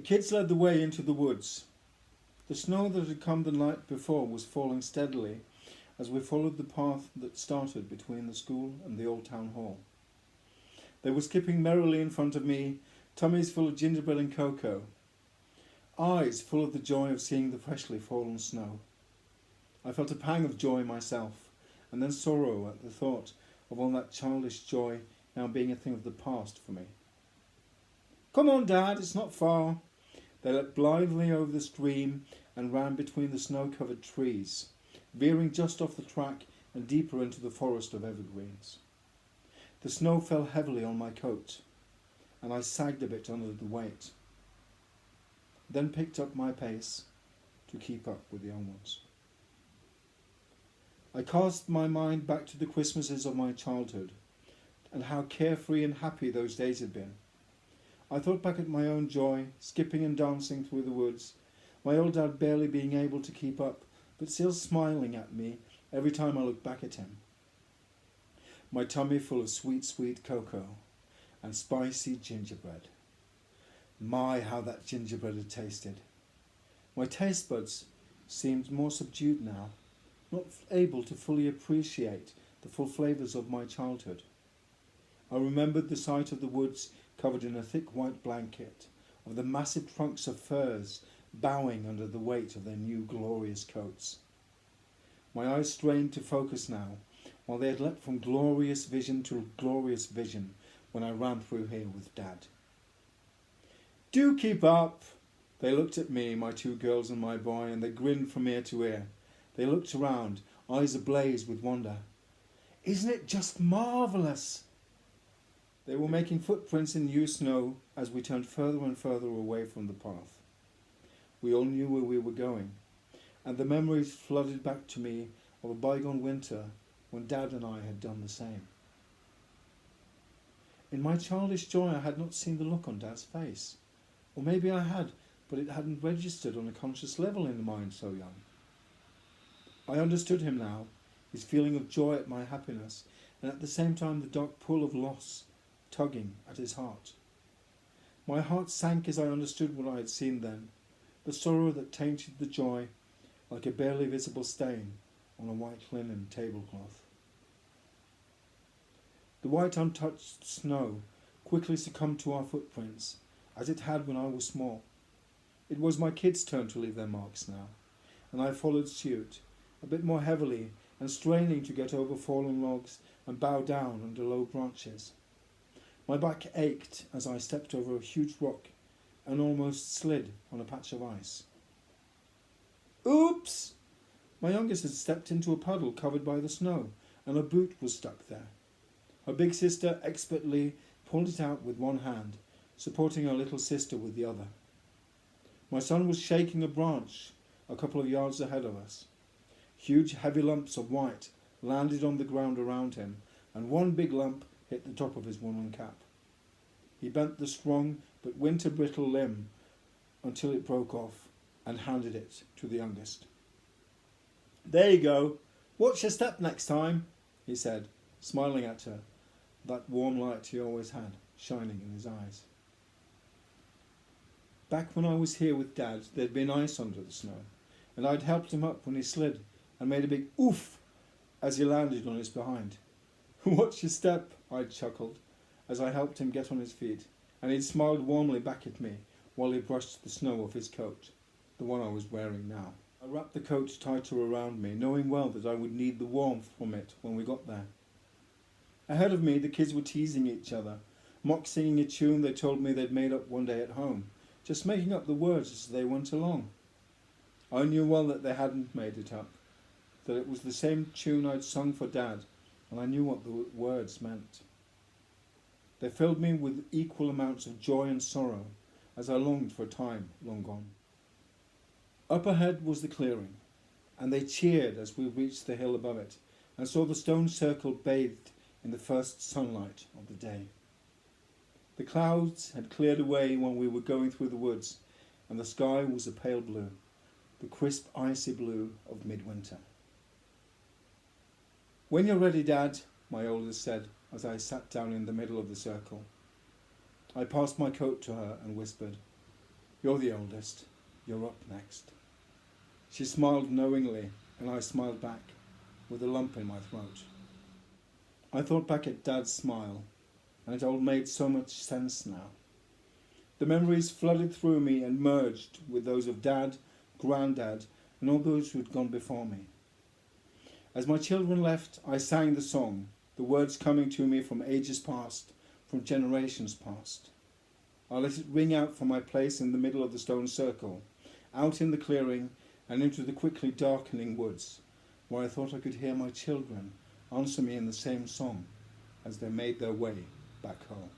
kids led the way into the woods. The snow that had come the night before was falling steadily as we followed the path that started between the school and the old town hall. They were skipping merrily in front of me, tummies full of gingerbread and cocoa, eyes full of the joy of seeing the freshly fallen snow. I felt a pang of joy myself, and then sorrow at the thought of all that childish joy now being a thing of the past for me. "Come on, Dad, it's not far." They leapt blithely over the stream and ran between the snow-covered trees, veering just off the track and deeper into the forest of evergreens. The snow fell heavily on my coat, and I sagged a bit under the weight, then picked up my pace to keep up with the young ones. I cast my mind back to the Christmases of my childhood, and how carefree and happy those days had been. I thought back at my own joy, skipping and dancing through the woods, my old dad barely being able to keep up, but still smiling at me every time I looked back at him. My tummy full of sweet, sweet cocoa and spicy gingerbread. My, how that gingerbread had tasted. My taste buds seemed more subdued now, not able to fully appreciate the full flavours of my childhood. I remembered the sight of the woods covered in a thick white blanket, of the massive trunks of firs bowing under the weight of their new glorious coats. My eyes strained to focus now, while they had leapt from glorious vision to glorious vision when I ran through here with Dad. "Do keep up!" They looked at me, my two girls and my boy, and they grinned from ear to ear. They looked around, eyes ablaze with wonder. "Isn't it just marvellous?" They were making footprints in new snow as we turned further and further away from the path. We all knew where we were going, and the memories flooded back to me of a bygone winter when Dad and I had done the same. In my childish joy I had not seen the look on Dad's face. Or maybe I had, but it hadn't registered on a conscious level in the mind so young. I understood him now, his feeling of joy at my happiness, and at the same time the dark pull of loss tugging at his heart. My heart sank as I understood what I had seen then, the sorrow that tainted the joy like a barely visible stain on a white linen tablecloth. The white untouched snow quickly succumbed to our footprints, as it had when I was small. It was my kids' turn to leave their marks now, and I followed suit, a bit more heavily and straining to get over fallen logs and bow down under low branches. My back ached as I stepped over a huge rock and almost slid on a patch of ice. "Oops!" My youngest had stepped into a puddle covered by the snow, and a boot was stuck there. Her big sister expertly pulled it out with one hand, supporting her little sister with the other. My son was shaking a branch a couple of yards ahead of us. Huge heavy lumps of white landed on the ground around him, and one big lump hit the top of his woolen cap. He bent the strong but winter brittle limb until it broke off and handed it to the youngest. "There you go. Watch your step next time," he said, smiling at her, that warm light he always had shining in his eyes. Back when I was here with Dad, there'd been ice under the snow, and I'd helped him up when he slid and made a big oof as he landed on his behind. "Watch your step," I chuckled as I helped him get on his feet, and he smiled warmly back at me while he brushed the snow off his coat, the one I was wearing now. I wrapped the coat tighter around me, knowing well that I would need the warmth from it when we got there. Ahead of me, the kids were teasing each other, mock singing a tune they told me they'd made up one day at home, just making up the words as they went along. I knew well that they hadn't made it up, that it was the same tune I'd sung for Dad, and I knew what the words meant. They filled me with equal amounts of joy and sorrow, as I longed for a time long gone. Up ahead was the clearing, and they cheered as we reached the hill above it, and saw the stone circle bathed in the first sunlight of the day. The clouds had cleared away when we were going through the woods, and the sky was a pale blue, the crisp icy blue of midwinter. "When you're ready, Dad," my oldest said as I sat down in the middle of the circle. I passed my coat to her and whispered, You're the oldest. You're up next. She smiled knowingly, and I smiled back, with a lump in my throat. I thought back at Dad's smile, and it all made so much sense now. The memories flooded through me and merged with those of Dad, Grandad, and all those who had gone before me. As my children left, I sang the song, the words coming to me from ages past, from generations past. I let it ring out from my place in the middle of the stone circle, out in the clearing and into the quickly darkening woods, where I thought I could hear my children answer me in the same song as they made their way back home.